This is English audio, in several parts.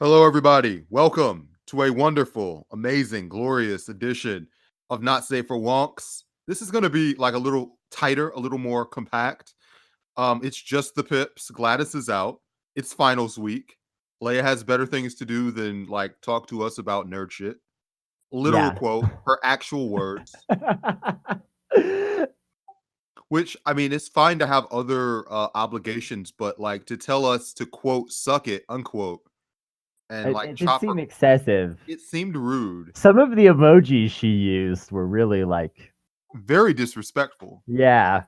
Hello, everybody. Welcome to a wonderful, amazing, glorious edition of Not Safe for Wonks. This is going to be like a little tighter, a little more compact. It's just the Pips. Gladys is out. It's finals week. Leia has better things to do than like talk to us about nerd shit. Literal Yeah. quote, her actual words. Which I mean, it's fine to have other obligations, but like to tell us to quote "suck it" unquote and It, like it did chop her. seem excessive. It seemed rude. Some of the emojis she used were really like, Very disrespectful. yeah.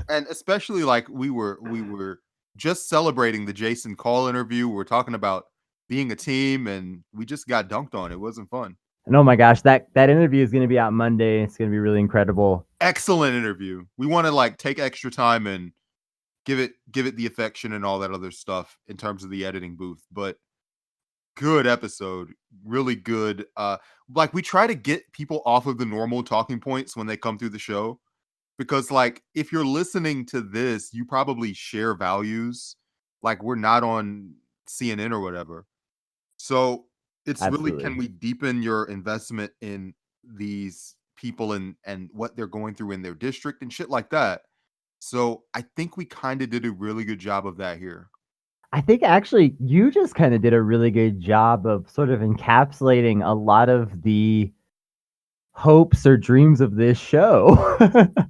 And especially like we were just celebrating the Jason Call interview. We're talking about being a team and we just got dunked on. It wasn't fun. And oh my gosh, that interview is going to be out Monday. It's going to be really incredible. Excellent interview. We want to like take extra time and give it the affection and all that other stuff in terms of the editing booth. But good episode. Really good. Like we try to get people off of the normal talking points when they come through the show. Because like if you're listening to this, you probably share values. Like we're not on CNN or whatever. So it's really, can Absolutely. we deepen your investment in these people and what they're going through in their district and shit like that. So I think we kind of did a really good job of that here. I think actually you just kind of did a really good job of sort of encapsulating a lot of the hopes or dreams of this show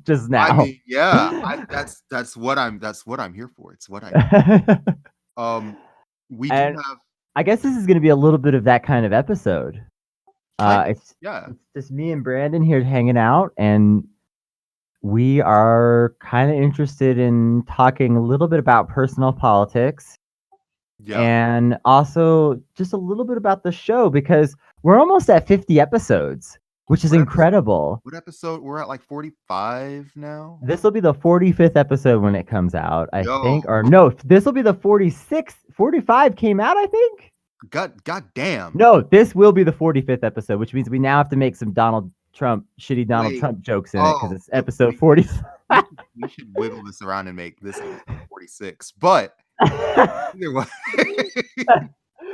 just I now. mean, yeah, that's what I'm here for. It's what I do. Um we do And have I guess this is going to be a little bit of that kind of episode. kind of, It's yeah. just me and Brandon here hanging out, and we are kind of interested in talking a little bit about personal politics Yeah. and also just a little bit about the show because we're almost at 50 episodes, which is What episode? incredible. What episode? We're at like 45 now. This will be the 45th episode when it comes out, I think. Yo, Or no, this will be the 46th. 45 came out, I think. god damn. No, this will be the 45th episode, which means we now have to make some shitty Donald Wait. Trump jokes in it because Oh, it's look, episode 40. we should wiggle this around and make this episode 46. But either way,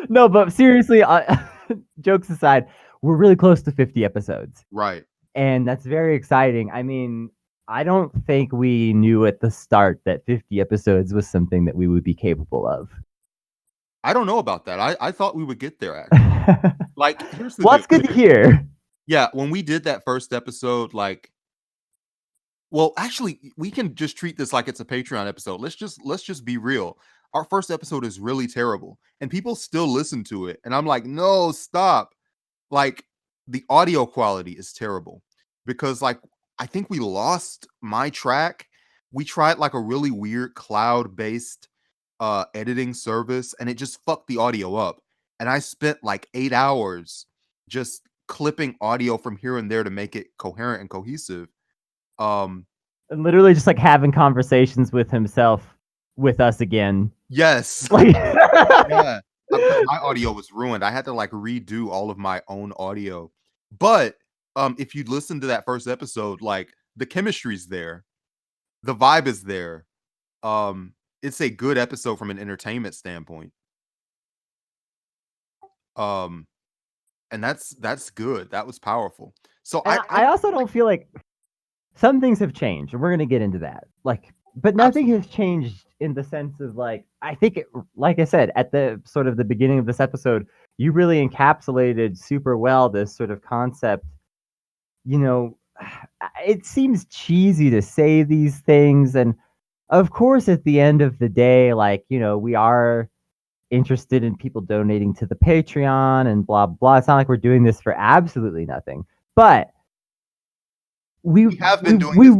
No, but seriously, jokes aside, we're really close to 50 episodes. right. And that's very exciting. I mean, I don't think we knew at the start that 50 episodes was something that we would be capable of. I don't know about that. I thought we would get there actually. Like, here's the Well, deal. that's good to hear. Yeah, when we did that first episode, like, well, actually, we can just treat this like it's a Patreon episode. Let's just be real. Our first episode is really terrible, and people still listen to it. And I'm like, no, stop. Like the audio quality is terrible because like I think we lost my track. We tried like a really weird cloud-based editing service and it just fucked the audio up. And I spent like 8 hours just clipping audio from here and there to make it coherent and cohesive. Um And literally just like having conversations with himself with us again. yes. Like Yeah. Because my audio was ruined. I had to like redo all of my own audio. But if you listen to that first episode, like the chemistry's there, the vibe is there. It's a good episode from an entertainment standpoint. Um, and that's good. That was powerful. So and I I also like don't feel like some things have changed, and we're gonna get into that. Like, but nothing absolutely has changed in the sense of like I think, like I said at the sort of the beginning of this episode, you really encapsulated super well this sort of concept. You know, it seems cheesy to say these things, and of course, at the end of the day, like we are interested in people donating to the Patreon and blah blah. It's not like we're doing this for absolutely nothing, but we we have we been doing we this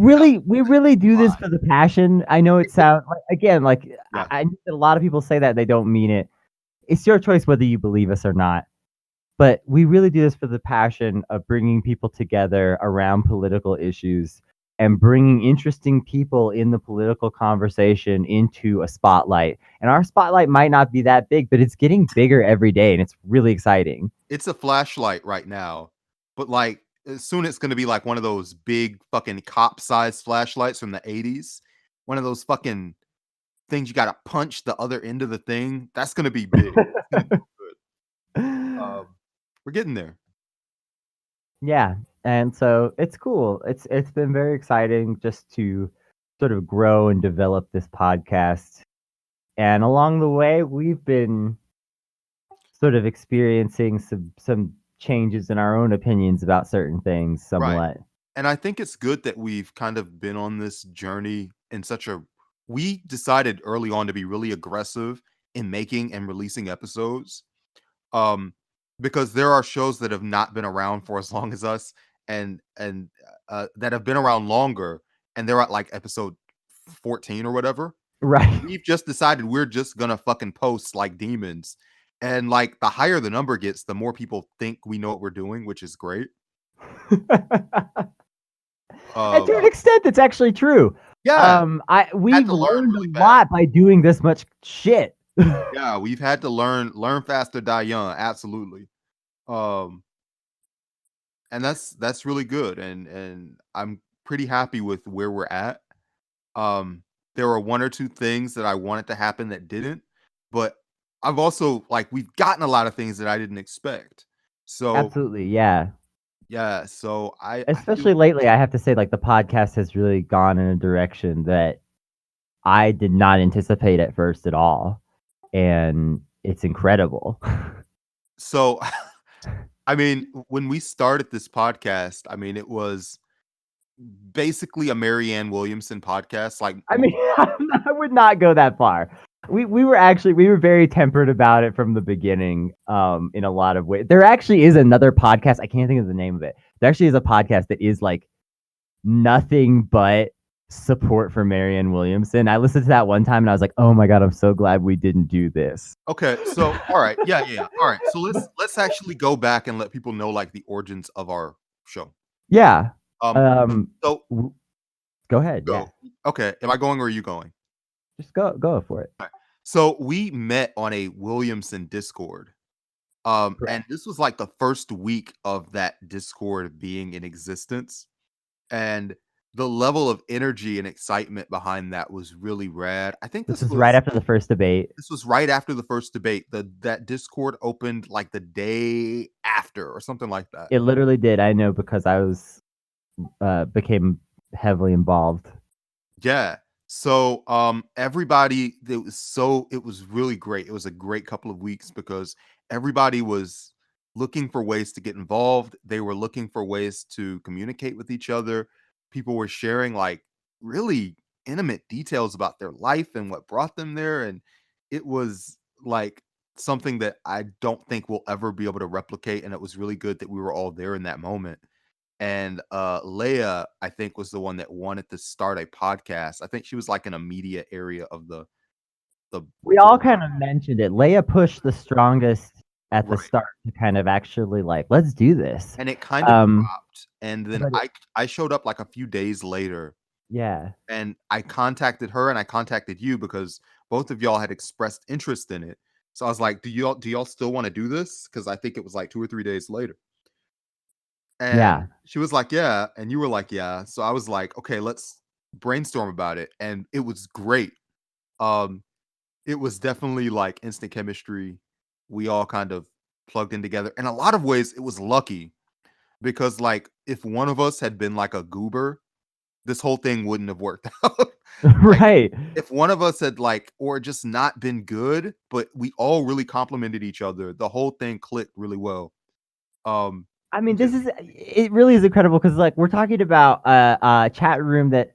really do a this lot. for the passion. I know it sounds like, again, like Yeah. I know that a lot of people say that they don't mean it. It's your choice whether you believe us or not. But we really do this for the passion of bringing people together around political issues and bringing interesting people in the political conversation into a spotlight. And our spotlight might not be that big, but it's getting bigger every day, and it's really exciting. It's a flashlight right now, but like soon it's gonna be like one of those big fucking cop sized flashlights from the 80s. One of those fucking things you got to punch the other end of the thing. That's gonna be big. It's gonna be good. We're getting there. Yeah, and so it's cool. It's been very exciting just to sort of grow and develop this podcast. And along the way, we've been sort of experiencing some changes in our own opinions about certain things Right. somewhat. And I think it's good that we've kind of been on this journey in such a we decided early on to be really aggressive in making and releasing episodes. Um, because there are shows that have not been around for as long as us and that have been around longer and they're at like episode 14 or whatever. Right. We've just decided we're just gonna fucking post like demons. And like the higher the number gets, the more people think we know what we're doing, which is great. And to Um, an extent, it's actually true. yeah, had We've to learn learned really a fast. lot by doing this much shit. Yeah, we've had to learn faster, die young. Absolutely. Um, and that's really good. And I'm pretty happy with where we're at. Um, there were one or two things that I wanted to happen that didn't, but I've also like we've gotten a lot of things that I didn't expect. So Absolutely, yeah. yeah, so I feel Especially lately, I have to say, like, the podcast has really gone in a direction that I did not anticipate at first at all, and it's incredible. so I mean, when we started this podcast, I mean it was basically a Marianne Williamson podcast. Like I mean, I would not go that far. We were very tempered about it from the beginning, in a lot of ways. There actually is another podcast. I can't think of the name of it. There actually is a podcast that is like nothing but support for Marianne Williamson. I listened to that one time and I was like, oh my god, I'm so glad we didn't do this. okay, so all right, yeah. All right, so let's actually go back and let people know like the origins of our show. Yeah. Um, Um, so Go ahead. Yeah, go. Okay, am I going or are you going? just go for it. So we met on a Williamson Discord. And Correct. this was like the first week of that Discord being in existence. And the level of energy and excitement behind that was really rad. I think This was right after the first debate. this was right after the first debate. That Discord opened like the day after or something like that. It literally did. I know because I was became heavily involved. Yeah. So everybody it was really great. It was a great couple of weeks because everybody was looking for ways to get involved. They were looking for ways to communicate with each other. People were sharing like really intimate details about their life and what brought them there and it was like something that I don't think we'll ever be able to replicate and it was really good that we were all there in that moment. And Leia, I think, was the one that wanted to start a podcast. I think she was like in a media area of the We all kind of mentioned it. Leia pushed the strongest at the right. start to kind of actually like, let's do this. And it kind of Um, dropped. And then but I showed up like a few days later yeah, and I contacted her and I contacted you because both of y'all had expressed interest in it. So I was like, do y'all still want to do this? Because I think it was like 2 or 3 days later. And yeah. she was like, "Yeah," and you were like, "Yeah." So I was like, "Okay, let's brainstorm about it." And it was great. Um, it was definitely like instant chemistry. We all kind of plugged in together. In a lot of ways, it was lucky because like if one of us had been like a goober, this whole thing wouldn't have worked out. Like Right. if one of us had like or just not been good, but we all really complimented each other, the whole thing clicked really well. Um, I mean, which is it really is incredible because like we're talking about a chat room that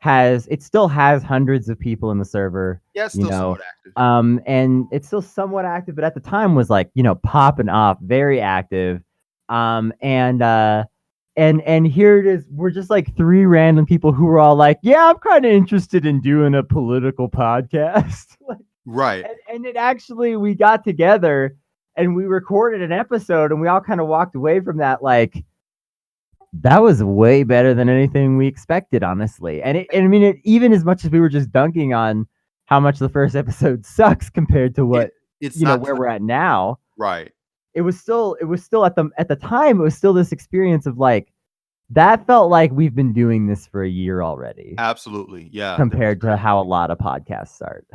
it still has hundreds of people in the server, yeah, it's you still know, somewhat active. and it's still somewhat active, but at the time was like, popping off, very active. And here it is. We're just like three random people who were all like, yeah, I'm kind of interested in doing a political podcast. Like, Right. and it actually, we got together and we recorded an episode and we all kind of walked away from that like, that was way better than anything we expected, honestly. And I mean, even as much as we were just dunking on how much the first episode sucks compared to It what, it's not where we're at now, right. it was still at the time, it was still this experience of like, That felt like we've been doing this for a year already, Absolutely. Yeah, that was compared to crazy. how a lot of podcasts start.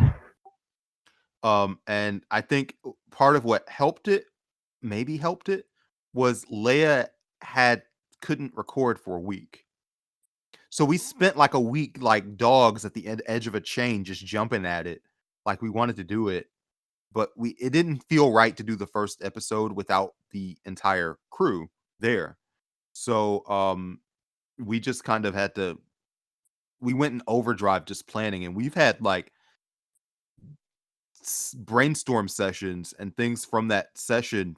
And I think part of what helped it, maybe helped it, was Leia had couldn't record for a week. So we spent like a week like dogs at the edge of a chain just jumping at it. Like we wanted to do it, but we it didn't feel right to do the first episode without the entire crew there. So we just kind of had to we went in overdrive just planning, and we've had like brainstorm sessions and things from that session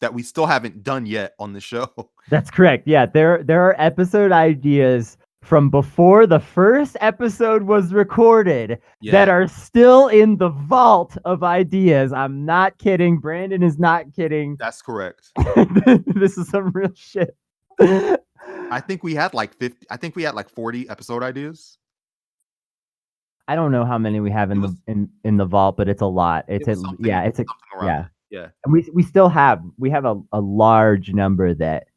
that we still haven't done yet on the show. That's correct. Yeah, there are episode ideas from before the first episode was recorded Yeah, that are still in the vault of ideas. I'm not kidding. Brandon is not kidding. that's correct. This is some real shit. I think we had like 50, I think we had like 40 episode ideas. I don't know how many we have It in was the vault, but it's a lot. it was something It's a something around yeah. that. Yeah. And we still have a large number that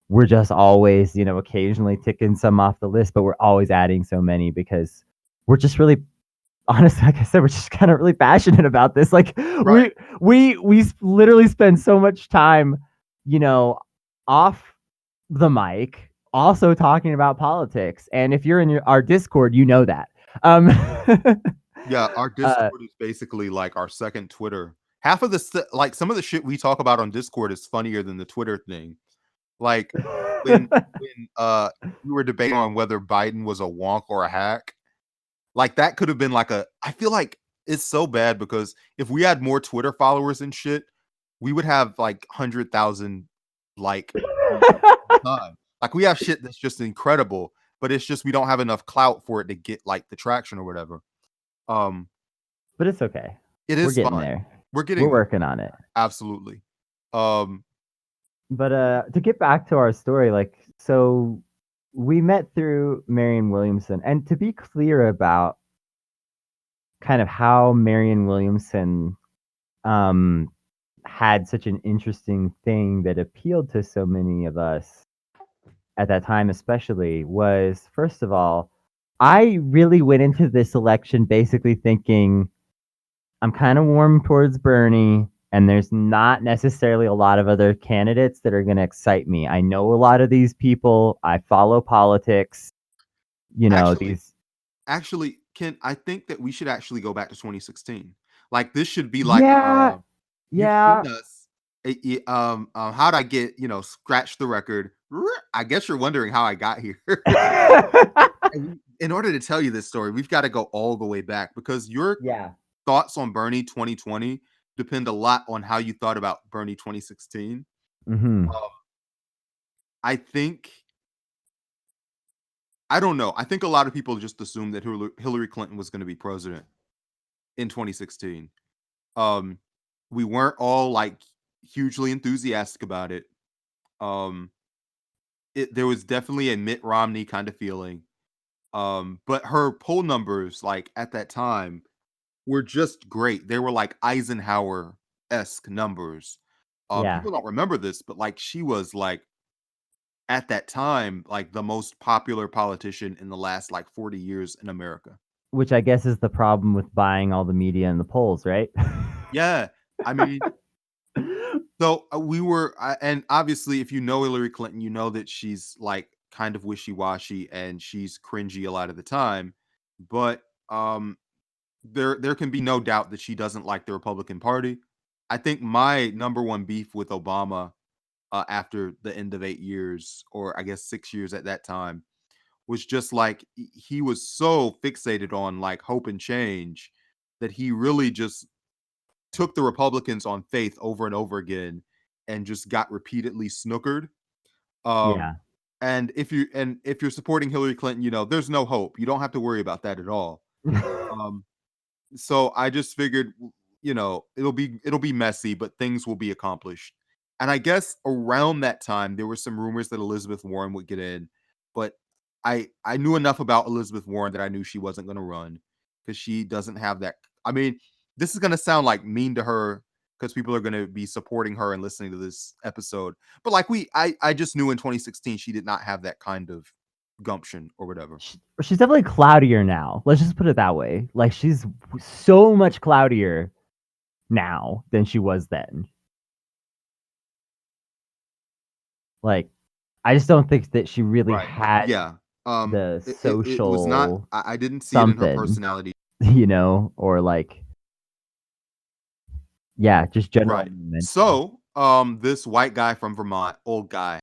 we're just always, occasionally ticking some off the list, but we're always adding so many because we're just really honestly, like I said, we're just kind of really passionate about this. Like Right. we literally spend so much time, you know, off the mic, also talking about politics. And if you're in our Discord, you know that. Um, Yeah, our uh, Discord is basically like our second Twitter. Half of the like some of the shit we talk about on Discord is funnier than the Twitter thing. Like when we were debating on whether Biden was a wonk or a hack, like that could have been like a I feel like it's so bad because if we had more Twitter followers and shit, we would have like 100,000 like tweets all the time. Like we have shit that's just incredible, but it's just we don't have enough clout for it to get like the traction or whatever. Um but it's okay. it We're is getting fun. there. We're We're getting there. working on it. Absolutely. Um But to get back to our story, like, so we met through Marianne Williamson, and to be clear about kind of how Marianne Williamson um, had such an interesting thing that appealed to so many of us at that time, especially, was first of all, I really went into this election basically thinking I'm kind of warm towards Bernie, and there's not necessarily a lot of other candidates that are going to excite me. I know a lot of these people. I follow politics. actually These. actually Ken, I think that we should actually go back to 2016. Like this should be like Yeah, you've seen yeah. us how'd I get, scratch the record. I guess you're wondering how I got here. In order to tell you this story, we've got to go all the way back because your Yeah. thoughts on Bernie 2020 depend a lot on how you thought about Bernie 2016. Hmm. Um, I think I don't know. I think a lot of people just assumed that Hillary Clinton was going to be president in 2016. Um, we weren't all like hugely enthusiastic about it. Um, there was definitely a Mitt Romney kind of feeling. But her poll numbers, like at that time, were just great. They were like Eisenhower-esque numbers. Yeah. People don't remember this, but like she was like at that time, like the most popular politician in the last like 40 years in America. Which I guess is the problem with buying all the media and the polls, right? Yeah. I mean, so we were, and obviously, if you know Hillary Clinton, you know that she's like kind of wishy washy and she's cringy a lot of the time. But there can be no doubt that she doesn't like the Republican Party. I think my number one beef with Obama after the end of 8 years, or I guess 6 years at that time, was just like he was so fixated on like hope and change that he really just took the Republicans on faith over and over again and just got repeatedly snookered. Um, Yeah. and if you're supporting Hillary Clinton, there's no hope. You don't have to worry about that at all. Um, so I just figured, it'll be messy, but things will be accomplished. And I guess around that time, there were some rumors that Elizabeth Warren would get in, but I knew enough about Elizabeth Warren that I knew she wasn't going to run because she doesn't have that. I mean, this is going to sound like mean to her, because people are going to be supporting her and listening to this episode. But like I just knew in 2016 she did not have that kind of gumption or whatever. She's definitely cloudier now. Let's just put it that way. Like she's so much cloudier now than she was then. Like, I just don't think that she really had the It was not. social I didn't see it in her something, personality. or like, yeah, just general Right. momentum. So, this white guy from Vermont, old guy,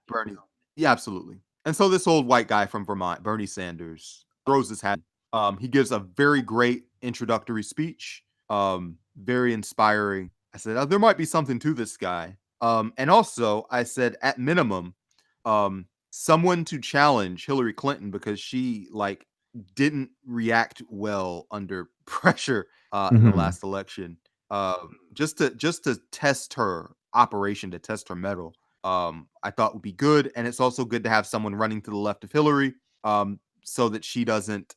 Bernie. Yeah, absolutely. And so this old white guy from Vermont, Bernie Sanders, throws his hat. He gives a very great introductory speech. Very inspiring. I said, there might be something to this guy. And also I said, at minimum, someone to challenge Hillary Clinton because she like didn't react well under pressure in the last election. Just to test her operation, to test her mettle. I thought would be good, and it's also good to have someone running to the left of Hillary, so that she doesn't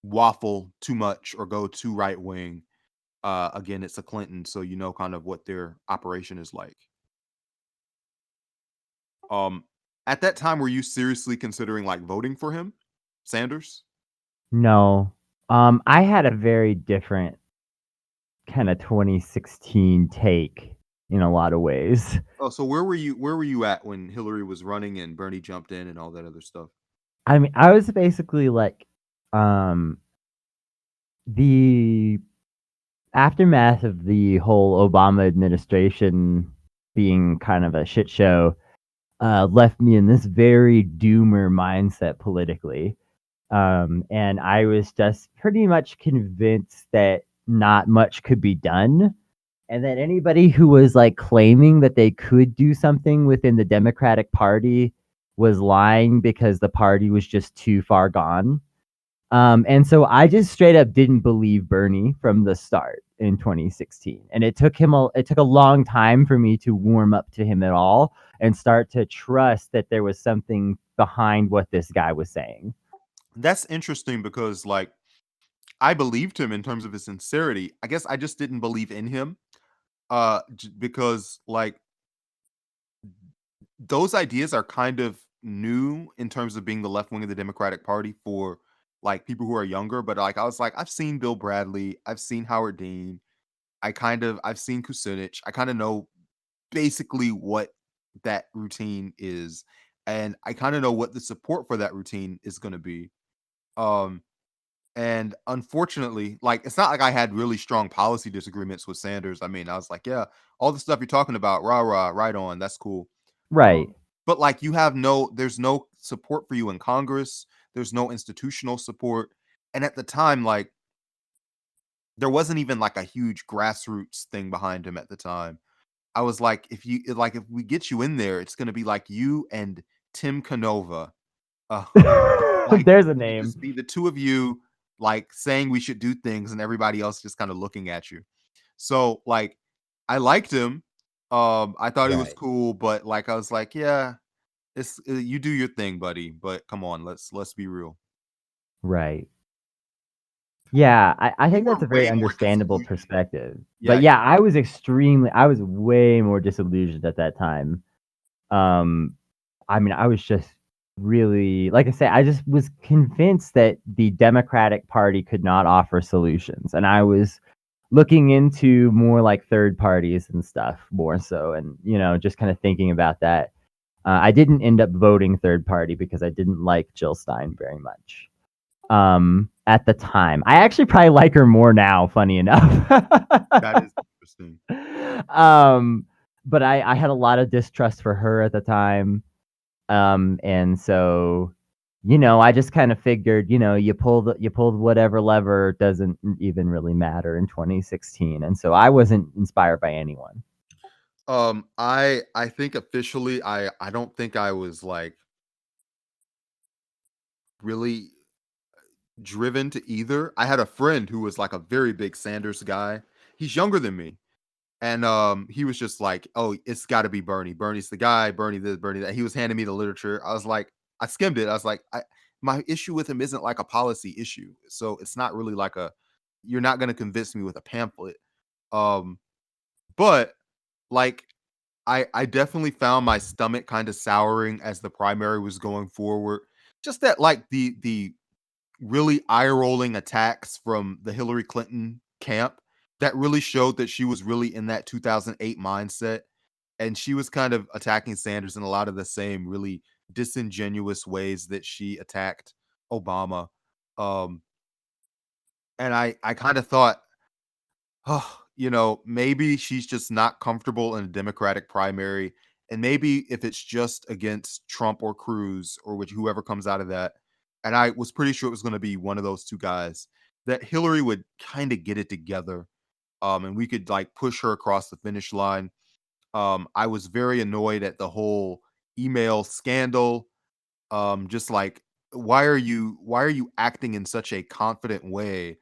waffle too much or go too right wing. Again, it's a Clinton, so you know kind of what their operation is like. Um, at that time, were you seriously considering like voting for him, Sanders? No. I had a very different kind of 2016 take in a lot of ways. Oh, so where were you? Where were you at when Hillary was running and Bernie jumped in and all that other stuff? I mean, I was basically like, the aftermath of the whole Obama administration being kind of a shit show left me in this very doomer mindset politically. And I was just pretty much convinced that not much could be done. And that anybody who was like claiming that they could do something within the Democratic Party was lying because the party was just too far gone. And so I just straight up didn't believe Bernie from the start in 2016. And it took a long time for me to warm up to him at all and start to trust that there was something behind what this guy was saying. That's interesting because like I believed him in terms of his sincerity. I guess I just didn't believe in him because like those ideas are kind of new in terms of being the left wing of the Democratic Party for like people who are younger. But like I was like, I've seen Bill Bradley, I've seen Howard Dean, I've seen Kucinich. I kind of know basically what that routine is, and I kind of know what the support for that routine is going to be. Um, and unfortunately, like it's not like I had really strong policy disagreements with Sanders. I mean, I was like, yeah, all the stuff you're talking about, rah rah, right on, that's cool. Right. But like there's no support for you in Congress. There's no institutional support. And at the time, like there wasn't even like a huge grassroots thing behind him at the time. I was like, if we get you in there, it's gonna be like you and Tim Canova. Uh, like There's a you name. just be the two of you like saying we should do things and everybody else just kind of looking at you. So like I liked him. I thought he was Right. cool, but like I was like, yeah, it's you do your thing, buddy. But come on, let's be real. Right. Yeah, I You think that's were a very way more understandable disillusioned. perspective. Yeah, But yeah, I was way more disillusioned at that time. Um, I mean, I was just really, like I say, I just was convinced that the Democratic Party could not offer solutions. And I was looking into more like third parties and stuff more so. And, just kind of thinking about that. I didn't end up voting third party because I didn't like Jill Stein very much. At the time, I actually probably like her more now, funny enough. that is interesting. um, but I had a lot of distrust for her at the time. And so, I just kind of figured, you pulled whatever lever doesn't even really matter in 2016. And so I wasn't inspired by anyone. I think officially, I don't think I was like really driven to either. I had a friend who was like a very big Sanders guy. He's younger than me. And he was just like, "Oh, it's got to be Bernie. Bernie's the guy. Bernie this, Bernie that." He was handing me the literature. I was like, I skimmed it. I was like, my issue with him isn't like a policy issue. So it's not really like a you're not gonna convince me with a pamphlet. Um, but like I definitely found my stomach kind of souring as the primary was going forward. Just that like the really eye-rolling attacks from the Hillary Clinton camp that really showed that she was really in that 2008 mindset, and she was kind of attacking Sanders in a lot of the same really disingenuous ways that she attacked Obama. Um, and I kind of thought, oh, maybe she's just not comfortable in a Democratic primary. And maybe if it's just against Trump or Cruz or whoever comes out of that, and I was pretty sure it was going to be one of those two guys, that Hillary would kind of get it together. And we could like push her across the finish line. I was very annoyed at the whole email scandal. Just like why are you acting in such a confident way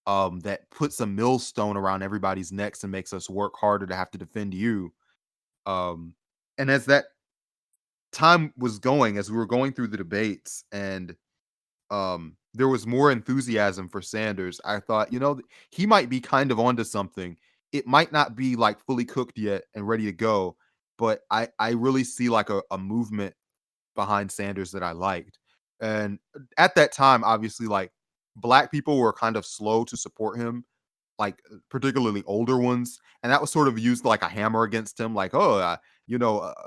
that puts a millstone around everybody's necks and makes us work harder to have to defend you. Um, and as that time was going, as we were going through the debates, and there was more enthusiasm for Sanders, I thought, he might be kind of onto something. It might not be like fully cooked yet and ready to go, but I really see like a movement behind Sanders that I liked. And at that time, obviously, like black people were kind of slow to support him, like particularly older ones, and that was sort of used like a hammer against him. Like, oh,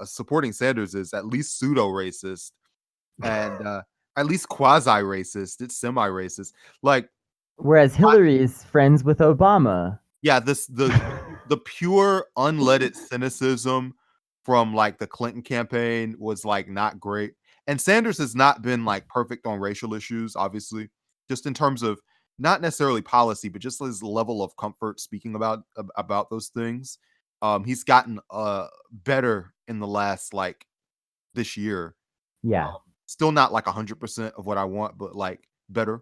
supporting Sanders is at least pseudo racist and at least quasi racist. It's semi racist. Like, Whereas Hillary is friends with Obama. yeah, the pure unleaded cynicism from like the Clinton campaign was like not great. And Sanders has not been like perfect on racial issues, obviously, just in terms of not necessarily policy, but just his level of comfort speaking about those things. He's gotten better in the last like this year. Yeah, Um, Still not like 100% of what I want, but like better.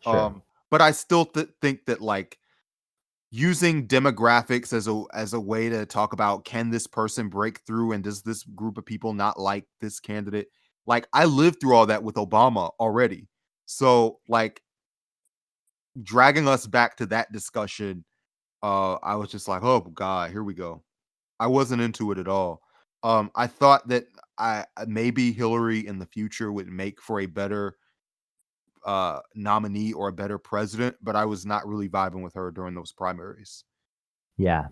sure. But I still think that like using demographics as a way to talk about can this person break through and does this group of people not like this candidate, like I lived through all that with Obama already, so like dragging us back to that discussion, I was just like, oh god, here we go. I wasn't into it at all. I thought that maybe Hillary in the future would make for a better nominee or a better president, but I was not really vibing with her during those primaries. Yeah.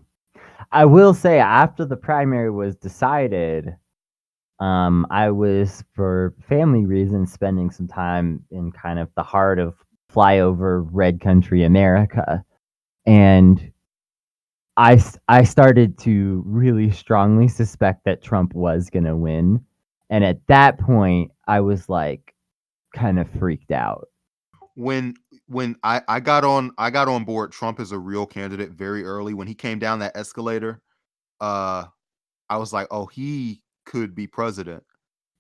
I will say after the primary was decided, I was, for family reasons, spending some time in kind of the heart of flyover red country America. And I started to really strongly suspect that Trump was going to win. And at that point, I was like kind of freaked out. when when I got on board Trump as a real candidate very early when he came down that escalator, uh I was like, "Oh, he could be president."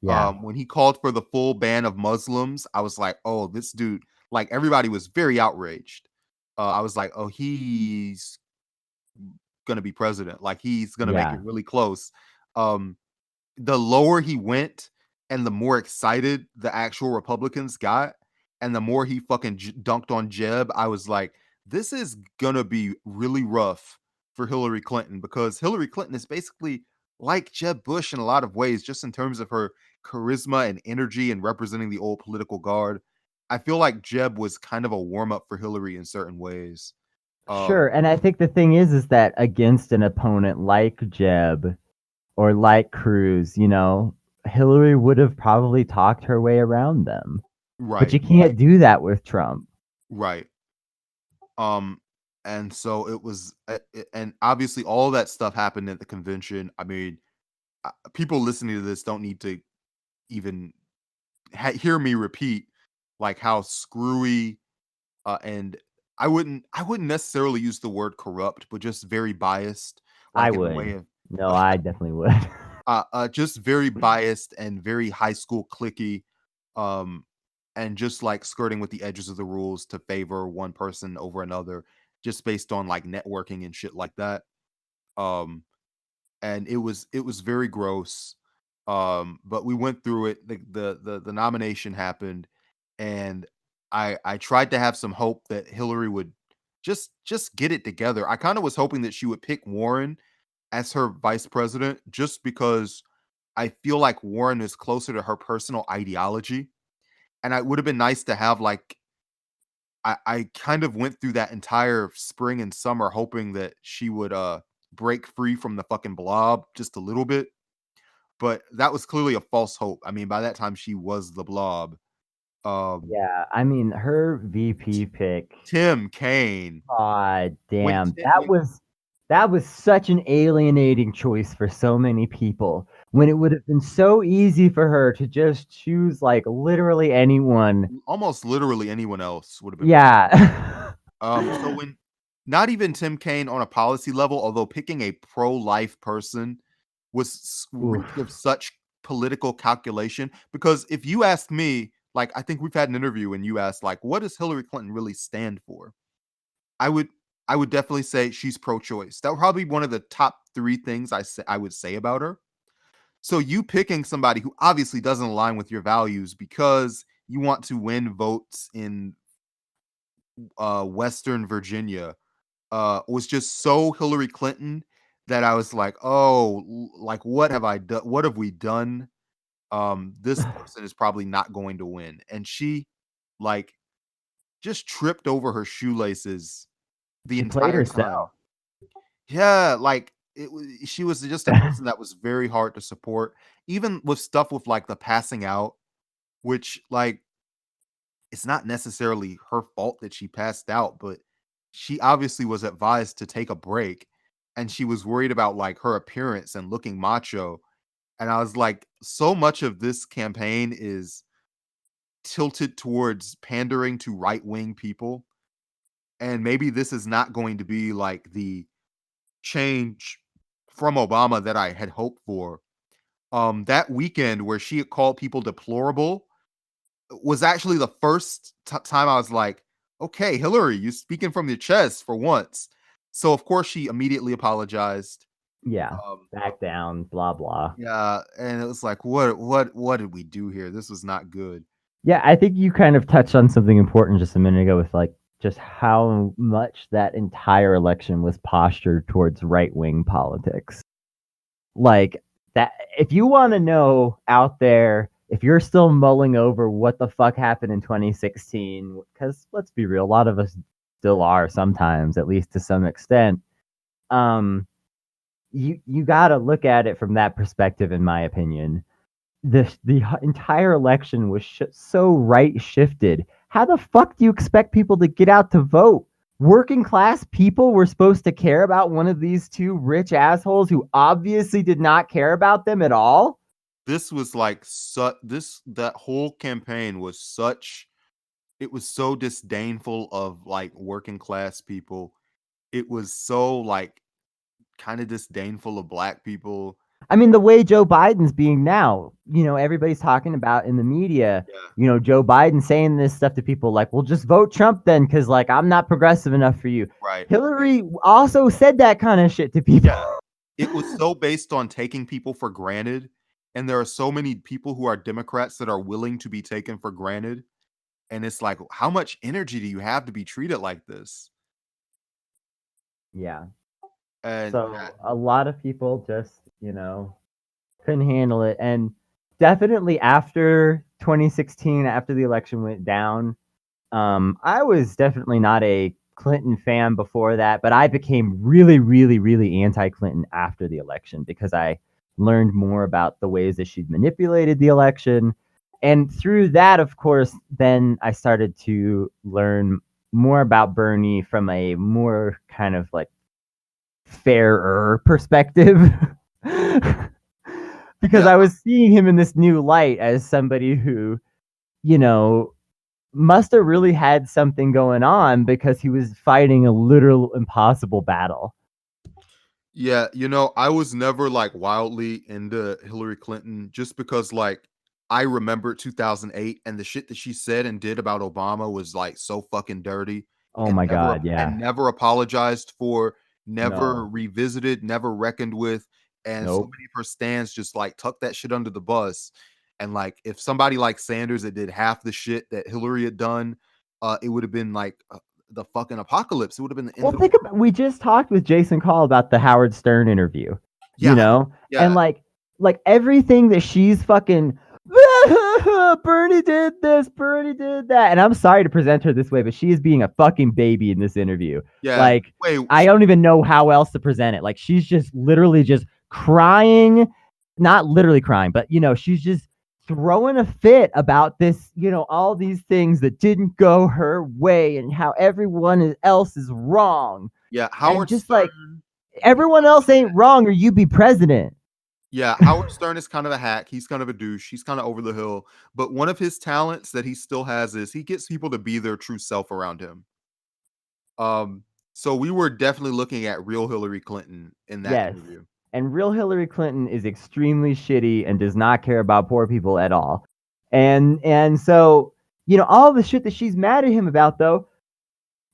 Yeah. When he called for the full ban of Muslims, I was like, "Oh, this dude," like everybody was very outraged. I was like, "Oh, he's going to be president. Like he's going to make Yeah. it really close." Um the lower he went and the more excited the actual Republicans got, and the more he fucking dunked on Jeb, I was like, this is gonna be really rough for Hillary Clinton because Hillary Clinton is basically like Jeb Bush in a lot of ways, just in terms of her charisma and energy and representing the old political guard. I feel like Jeb was kind of a warm up for Hillary in certain ways. Um, Sure. And I think the thing is that against an opponent like Jeb or like Cruz, Hillary would have probably talked her way around them. But right, you can't do that with Trump. right. Um, and so it was, and obviously all that stuff happened at the convention. I mean, people listening to this don't need to even hear me repeat like how screwy and I wouldn't necessarily use the word corrupt, but just very biased, I like in a way would. of No, I definitely would. just very biased and very high school clicky, um, and just like skirting with the edges of the rules to favor one person over another, just based on like networking and shit like that. Um, and it was very gross. But we went through it. The nomination happened, and I tried to have some hope that Hillary would just get it together. I kind of was hoping that she would pick Warren as her vice president just because I feel like Warren is closer to her personal ideology. And it would have been nice to have like I kind of went through that entire spring and summer hoping that she would break free from the fucking blob just a little bit. But that was clearly a false hope. I mean, by that time she was the blob. Um Yeah, I mean, her VP pick, Tim Kaine. god When damn, Ti- that was such an alienating choice for so many people, when it would have been so easy for her to just choose, like, literally anyone. almost literally anyone else would have been. Yeah. So when not even Tim Kaine on a policy level, although picking a pro-life person was reeked of Oof. such political calculation. Because if you asked me, like I think we've had an interview and you asked, like, what does Hillary Clinton really stand for? I would I would definitely say she's pro-choice. That would probably be one of the top 3 things I would say about her. So you picking somebody who obviously doesn't align with your values because you want to win votes in Western Virginia was just so Hillary Clinton that I was like, "Oh, like what have I done? What have we done? This person is probably not going to win." And she like just tripped over her shoelaces the She played entire time. herself. Yeah, like she was just a person that was very hard to support, even with stuff with like the passing out, which like it's not necessarily her fault that she passed out, but she obviously was advised to take a break and she was worried about like her appearance and looking macho. And I was like, so much of this campaign is tilted towards pandering to right wing people. And maybe this is not going to be like the change from Obama that I had hoped for. That weekend where she had called people deplorable was actually the first time I was like, "Okay, Hillary, you speaking from your chest for once." So of course she immediately apologized. Yeah, Um, back down, blah, blah. yeah, and it was like, what did we do here? This was not good. Yeah, I think you kind of touched on something important just a minute ago with, like, just how much that entire election was postured towards right-wing politics. Like, that if you wanna know out there, if you're still mulling over what the fuck happened in 2016, because let's be real, a lot of us still are sometimes, at least to some extent, um, you gotta look at it from that perspective, in my opinion. The entire election was so right shifted. How the fuck do you expect people to get out to vote? Working class people were supposed to care about one of these two rich assholes who obviously did not care about them at all? This was like that whole campaign was such it was so disdainful of like working class people. It was so like kind of disdainful of black people. I mean, the way Joe Biden's being now, everybody's talking about in the media, Yeah, Joe Biden saying this stuff to people like, well, just vote Trump then, because, like, I'm not progressive enough for you. right. Hillary also said that kind of shit to people. Yeah. It was so based on taking people for granted, and there are so many people who are Democrats that are willing to be taken for granted, and it's like, how much energy do you have to be treated like this? Yeah. And So a lot of people just, couldn't handle it. And definitely after 2016, after the election went down, I was definitely not a Clinton fan before that, but I became really, really, really anti-Clinton after the election because I learned more about the ways that she'd manipulated the election. And through that, of course, then I started to learn more about Bernie from a more kind of like fairer perspective. Because yeah, I was seeing him in this new light as somebody who, you know, must have really had something going on because he was fighting a literal impossible battle. yeah, I was never like wildly into Hillary Clinton just because like I remember 2008 and the shit that she said and did about Obama was like so fucking dirty Oh my god, and yeah. never apologized for, never No. revisited, never reckoned with, and so Nope. many of her stands just like tuck that shit under the bus. And like if somebody like Sanders that did half the shit that Hillary had done, it would have been like the fucking apocalypse. It would have been the end Well, of the think world. about, we just talked with Jason Call about the Howard Stern interview, you Yeah, know, and yeah, like everything that she's fucking Bernie did this, Bernie did that, and I'm sorry to present her this way, but she is being a fucking baby in this interview. yeah. Like, Wait, I don't even know how else to present it. Like, she's just literally just crying, not literally crying, but she's just throwing a fit about this, all these things that didn't go her way and how everyone else is wrong. yeah, And Howard just like Stern. everyone else ain't wrong or you be president. Yeah, Howard Stern is kind of a hack. He's kind of a douche. He's kind of over the hill. But one of his talents that he still has is he gets people to be their true self around him. Um, so we were definitely looking at real Hillary Clinton in that Yes. interview. And real Hillary Clinton is extremely shitty and does not care about poor people at all. And so, all the shit that she's mad at him about though,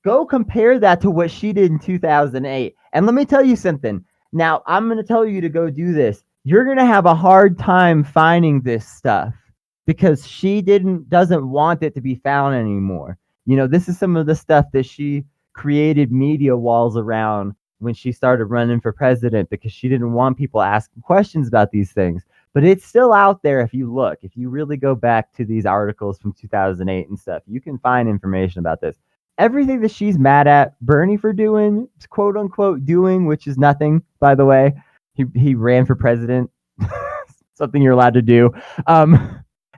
go compare that to what she did in 2008. And let me tell you something. Now, I'm going to tell you to go do this. You're going to have a hard time finding this stuff because she doesn't want it to be found anymore. This is some of the stuff that she created media walls around when she started running for president because she didn't want people asking questions about these things. But it's still out there if you look. If you really go back to these articles from 2008 and stuff, you can find information about this. Everything that she's mad at Bernie for doing, quote unquote, doing, which is nothing, by the way. He ran for president, something you're allowed to do.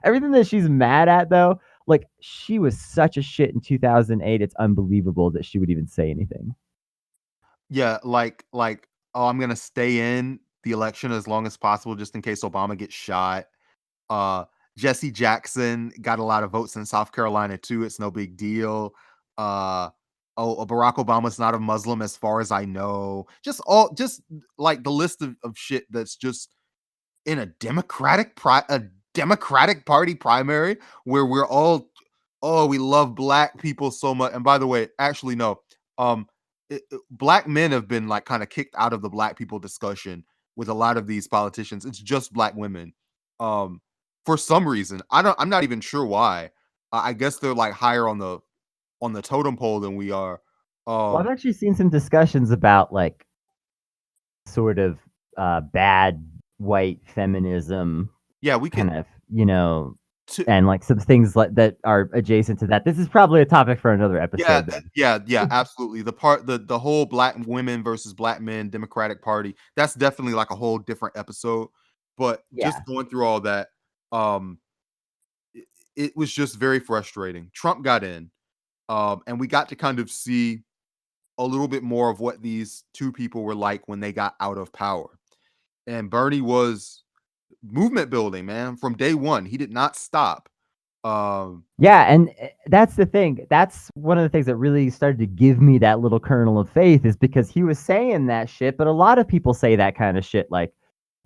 Everything that she's mad at, though, like she was such a shit in 2008. It's unbelievable that she would even say anything. Yeah, oh, I'm gonna stay in the election as long as possible just in case Obama gets shot. Uh, Jesse Jackson got a lot of votes in South Carolina too. It's no big deal. Uh, Barack Obama's not a Muslim as far as I know. Just like the list of shit that's just in a Democratic Party primary where we're all, oh, we love black people so much. And by the way, actually no, um, black men have been like kind of kicked out of the black people discussion with a lot of these politicians. It's just black women. Um, for some reason, I'm not even sure why. I guess they're like higher on the totem pole than we are. Well, I've Um, actually seen some discussions about like sort of bad white feminism yeah, we kind can. of, To, and like some things like that are adjacent to that. This is probably a topic for another Yeah, episode. yeah, absolutely. The whole black women versus black men Democratic Party, that's definitely like a whole different episode. But Yeah. just going through all that, um, it, it was just very frustrating. Trump got in, and we got to kind of see a little bit more of what these two people were like when they got out of power. And Bernie was movement building, man, from day one. He did not stop. Um, Yeah, and that's the thing. That's one of the things that really started to give me that little kernel of faith is because he was saying that shit, but a lot of people say that kind of shit like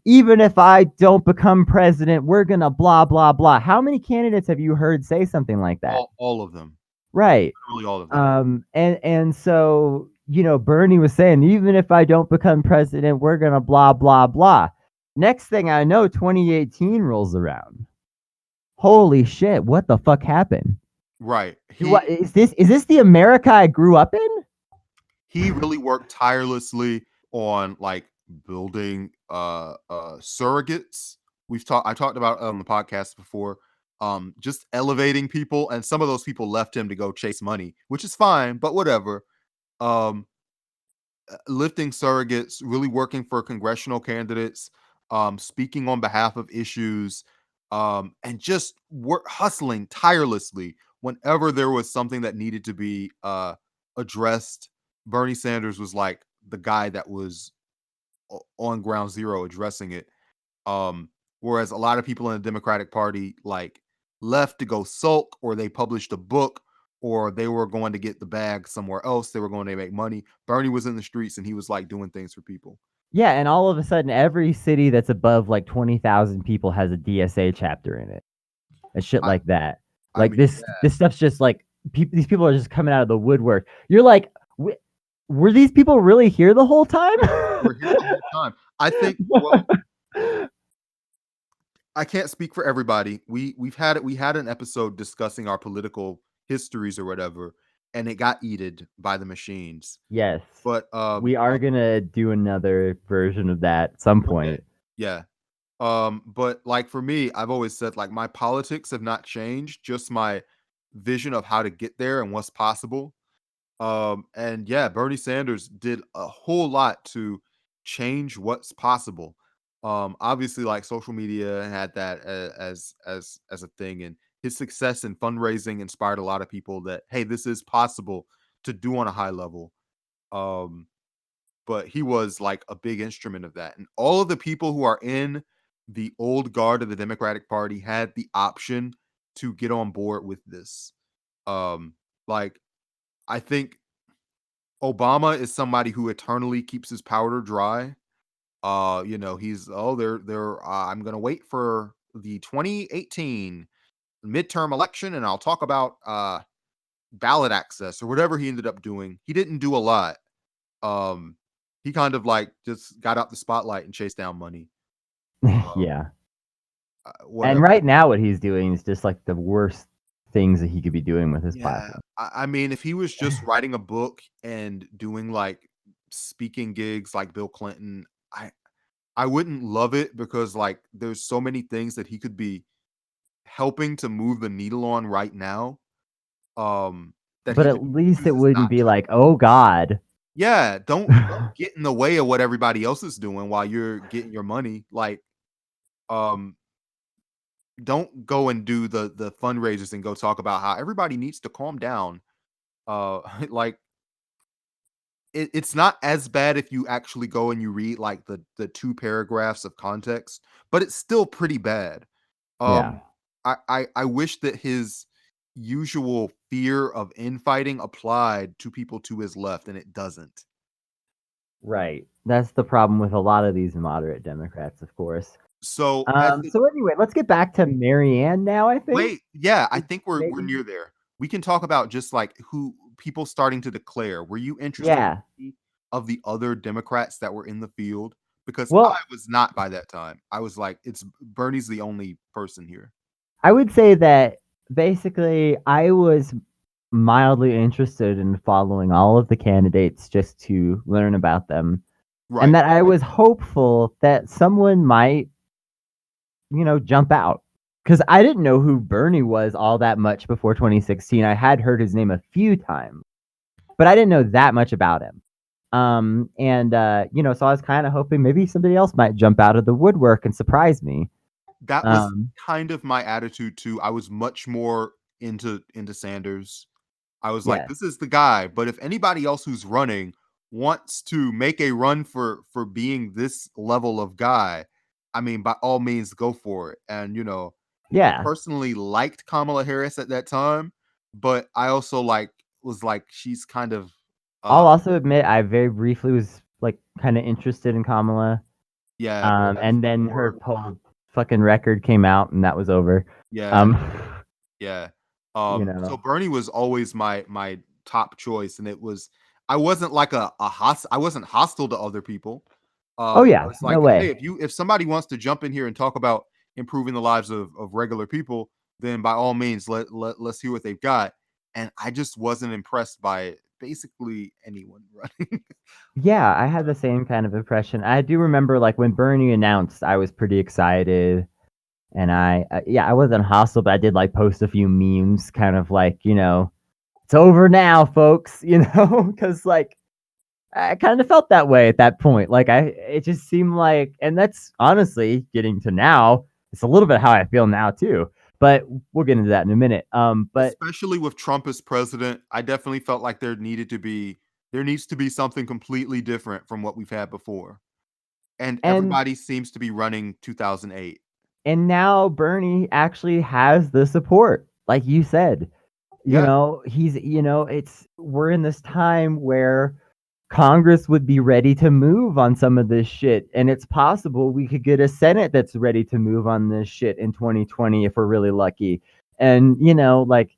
even if I don't become president, we're going to blah blah blah. How many candidates have you heard say something like that? all of them, Right. literally all of them. And so, Bernie was saying, even if I don't become president, we're gonna blah blah blah. Next thing I know, 2018 rolls around. Holy shit, what the fuck happened? Right. What is this? Is this the America I grew up in? He really worked tirelessly on like building surrogates. I talked about on the podcast before, just elevating people, and some of those people left him to go chase money, which is fine, but whatever. um Lifting surrogates, really working for congressional candidates, speaking on behalf of issues, and just hustling tirelessly whenever there was something that needed to be addressed. Bernie Sanders was like the guy that was on ground zero addressing it. Um, Whereas a lot of people in the Democratic Party like left to go sulk, or they published a book, or they were going to get the bag somewhere else. They were going to make money. Bernie was in the streets and he was like doing things for people. Yeah, and all of a sudden, every city that's above like 20,000 people has a DSA chapter in it, and shit I, like that. I Like mean, this stuff's just like these people are just coming out of the woodwork. You're like, were these people really here the whole time? we're here the whole time. I think, well, I can't speak for everybody. We had an episode discussing our political histories or whatever, and it got eated by the machines. Yes. But We are gonna do another version of that at some one day, point. yeah. But like for me, I've always said like my politics have not changed, just my vision of how to get there and what's possible. And yeah, Bernie Sanders did a whole lot to change what's possible. Obviously, like social media had that as a thing, and his success in fundraising inspired a lot of people that hey, this is possible to do on a high level. Um, but he was like a big instrument of that, and all of the people who are in the old guard of the Democratic Party had the option to get on board with this. Um, like I think Obama is somebody who eternally keeps his powder dry. He's they're I'm gonna wait for the 2018 midterm election and I'll talk about ballot access or whatever he ended up doing. He didn't do a lot. Um, he kind of like just got out the spotlight and chased down money. Yeah. And Whatever. right now what he's doing is just like the worst things that he could be doing with his Yeah, platform. I mean, if he was just writing a book and doing like speaking gigs like Bill Clinton, I wouldn't love it because like there's so many things that he could be helping to move the needle on right now. Um that But he at just least it chooses not wouldn't be to. like, "Oh god." Yeah, don't get in the way of what everybody else is doing while you're getting your money. Like um don't go and do the fundraisers and go talk about how everybody needs to calm down. Like it's not as bad if you actually go and you read like the two paragraphs of context, but it's still pretty bad. Yeah. Um, I wish that his usual fear of infighting applied to people to his left, and it doesn't. Right. That's the problem with a lot of these moderate Democrats, of course. So as the So anyway, let's get back to Marianne now, I think. wait, yeah, I think we're Maybe. near there. We can talk about just like who people starting to declare. Were you interested Yeah. in any of the other Democrats that were in the field? Because I Well, was not by that time. I was like, it's Bernie's the only person here. I would say that basically I was mildly interested in following all of the candidates just to learn about them, and Right. that I was hopeful that someone might, jump out. Because I didn't know who Bernie was all that much before 2016. I had heard his name a few times, but I didn't know that much about him. So I was kind of hoping maybe somebody else might jump out of the woodwork and surprise me. That was Um, kind of my attitude too. I was much more into Sanders. I was like, yes. this is the guy. But if anybody else who's running wants to make a run for being this level of guy, I mean, by all means, go for it. And I Yeah. personally liked Kamala Harris at that time, but I also like was like she's kind of I'll uh also admit I very briefly was like kind of interested in Kamala. yeah, but that's And then her more whole fucking record came out and that was over. yeah. Um, Yeah. you So know. Bernie was always my top choice, and it was I wasn't like I wasn't hostile to other people. Oh I yeah, was no like, hey, way. if somebody wants to jump in here and talk about improving the lives of regular people, then by all means let's hear what they've got. And I just wasn't impressed by basically anyone running. Yeah, I had the same kind of impression. I do remember like when Bernie announced, I was pretty excited. And yeah, I wasn't hostile, but I did like post a few memes, kind of like, it's over now, folks, because like I kind of felt that way at that point. Like it just seemed like, and that's honestly getting to now. It's a little bit how I feel now too, but we'll get into that in a minute. But Especially with Trump as president, I definitely felt like there needs to be something completely different from what we've had before. And and everybody seems to be running 2008. and now Bernie actually has the support, like you said. Yeah, It's we're in this time where Congress would be ready to move on some of this shit. And it's possible we could get a Senate that's ready to move on this shit in 2020 if we're really lucky. And, like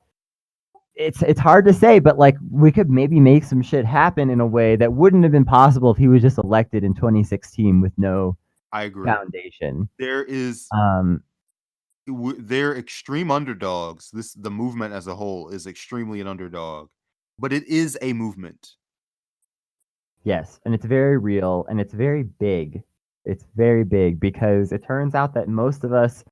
it's hard to say, but like we could maybe make some shit happen in a way that wouldn't have been possible if he was just elected in 2016 with no I agree. foundation. There is Um, they're extreme underdogs. The movement as a whole is extremely an underdog, but it is a movement. Yes, and it's very real and it's very big. It's very big because it turns out that most of us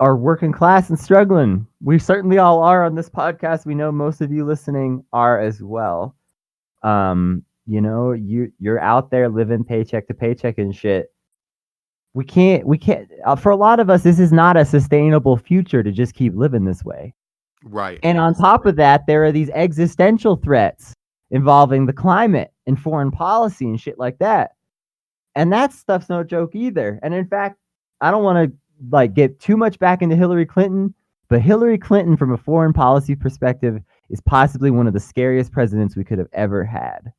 are working class and struggling. We certainly all are on this podcast. We know most of you listening are as well. You're out there living paycheck to paycheck and shit. We can't for a lot of us this is not a sustainable future to just keep living this way. Right. And on top of that, there are these existential threats involving the climate and foreign policy and shit like that. And that stuff's no joke either. And in fact, I don't want to get too much back into Hillary Clinton, but Hillary Clinton from a foreign policy perspective is possibly one of the scariest presidents we could have ever had.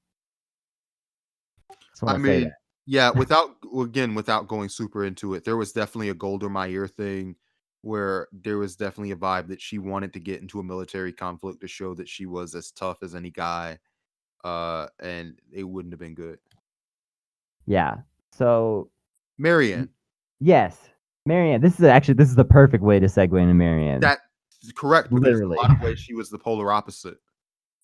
Just want I to say mean, that. yeah, without going super into it, there was definitely a Golda Meir thing where there was definitely a vibe that she wanted to get into a military conflict to show that she was as tough as any guy, and it wouldn't have been good. Yeah. So Marianne, yes, Marianne. This is the perfect way to segue into Marianne. that's correct because in Literally. a lot of ways she was the polar opposite.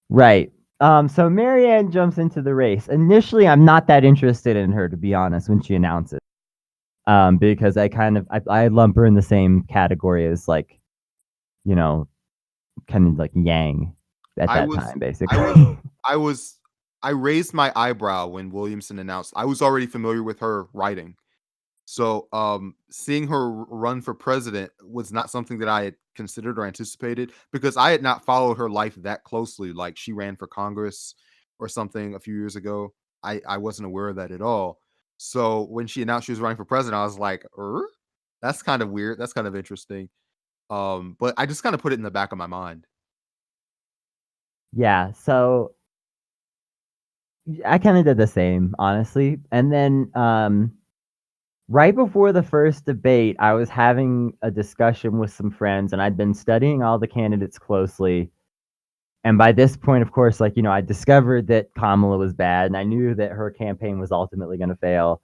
Right. So Marianne jumps into the race. Initially, I'm not that interested in her, to be honest, when she announces. Because I lump her in the same category as kind of like Yang at I that was, time, I was, basically. I was, I raised my eyebrow when Williamson announced. I was already familiar with her writing. So, seeing her run for president was not something that I had considered or anticipated because I had not followed her life that closely. Like she ran for Congress or something a few years ago. I wasn't aware of that at all. So when she announced she was running for president, I was like, that's kind of weird. That's kind of interesting. But I just kind of put it in the back of my mind. Yeah. So I kind of did the same, honestly. And then right before the first debate, I was having a discussion with some friends, and I'd been studying all the candidates closely. And by this point, of course, I discovered that Kamala was bad, and I knew that her campaign was ultimately going to fail.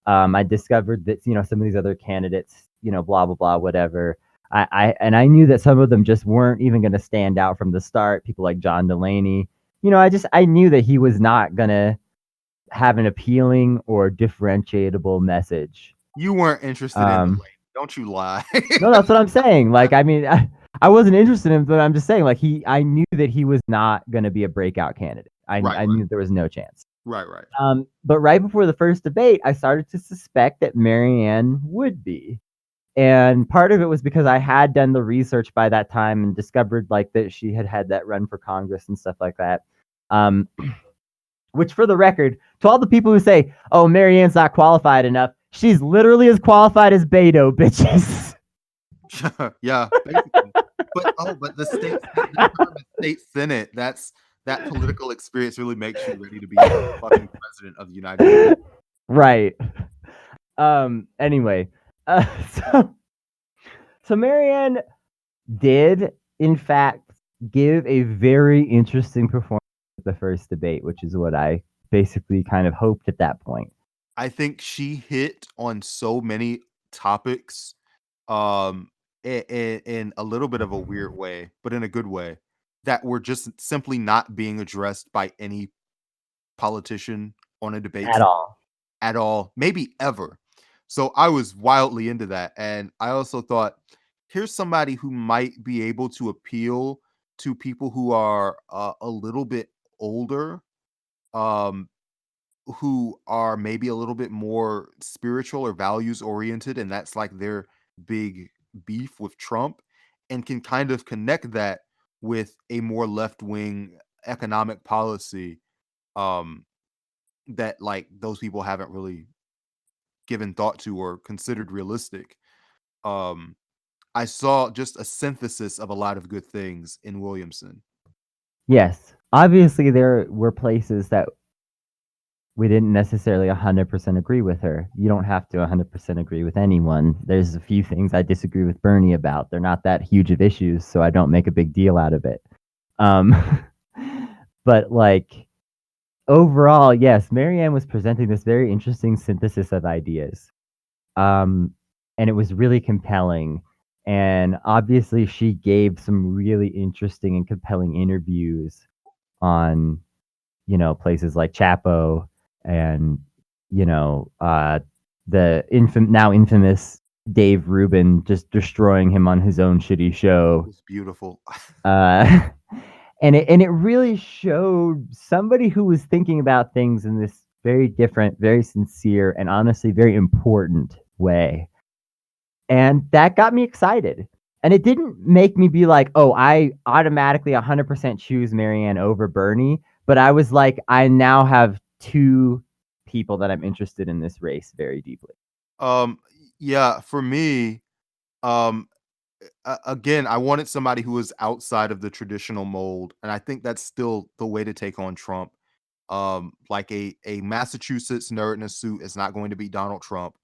I discovered that some of these other candidates, blah blah blah, whatever. I knew that some of them just weren't even going to stand out from the start. People like John Delaney. I knew that he was not going to have an appealing or differentiatable message. You weren't interested in the lane. Don't you lie. No, that's what I'm saying. I wasn't interested in him, but I'm just saying, I knew that he was not going to be a breakout candidate. I knew there was no chance. Right, right. But right before the first debate, I started to suspect that Marianne would be. And part of it was because I had done the research by that time and discovered that she had that run for Congress and stuff like that. Which, for the record, to all the people who say, "Oh, Marianne's not qualified enough," she's literally as qualified as Beto, bitches. Yeah, basically. But the state senate, that political experience really makes you ready to be the fucking president of the United States. Right. Anyway, so Marianne did, in fact, give a very interesting performance at the first debate, which is what I basically kind of hoped at that point. I think she hit on so many topics, in a little bit of a weird way, but in a good way, that were just simply not being addressed by any politician on a debate At all. at all, maybe ever. So I was wildly into that. And I also thought, here's somebody who might be able to appeal to people who are a little bit older, um, who are maybe a little bit more spiritual or values oriented. And that's like their big beef with Trump, and can kind of connect that with a more left wing economic policy, um, that like those people haven't really given thought to or considered realistic. Um, I saw just a synthesis of a lot of good things in Williamson. Yes. Obviously, there were places that we didn't necessarily 100% agree with her. You don't have to 100% agree with anyone. There's a few things I disagree with Bernie about. They're not that huge of issues, so I don't make a big deal out of it. Um, but overall, yes, Marianne was presenting this very interesting synthesis of ideas. And it was really compelling. and obviously she gave some really interesting and compelling interviews on, places like Chapo and, you know, uh, the now infamous Dave Rubin just destroying him on his own shitty It show. was beautiful. Uh, and it really showed somebody who was thinking about things in this very different, very sincere, and honestly very important way. And that got me excited. And it didn't make me be like, oh, I automatically 100% choose Marianne over Bernie. But I was like, I now have two people that I'm interested in this race very deeply. Um, yeah, for me, um, again, I wanted somebody who was outside of the traditional mold, and I think that's still the way to take on Trump. Like a Massachusetts nerd in a suit is not going to be Donald Trump.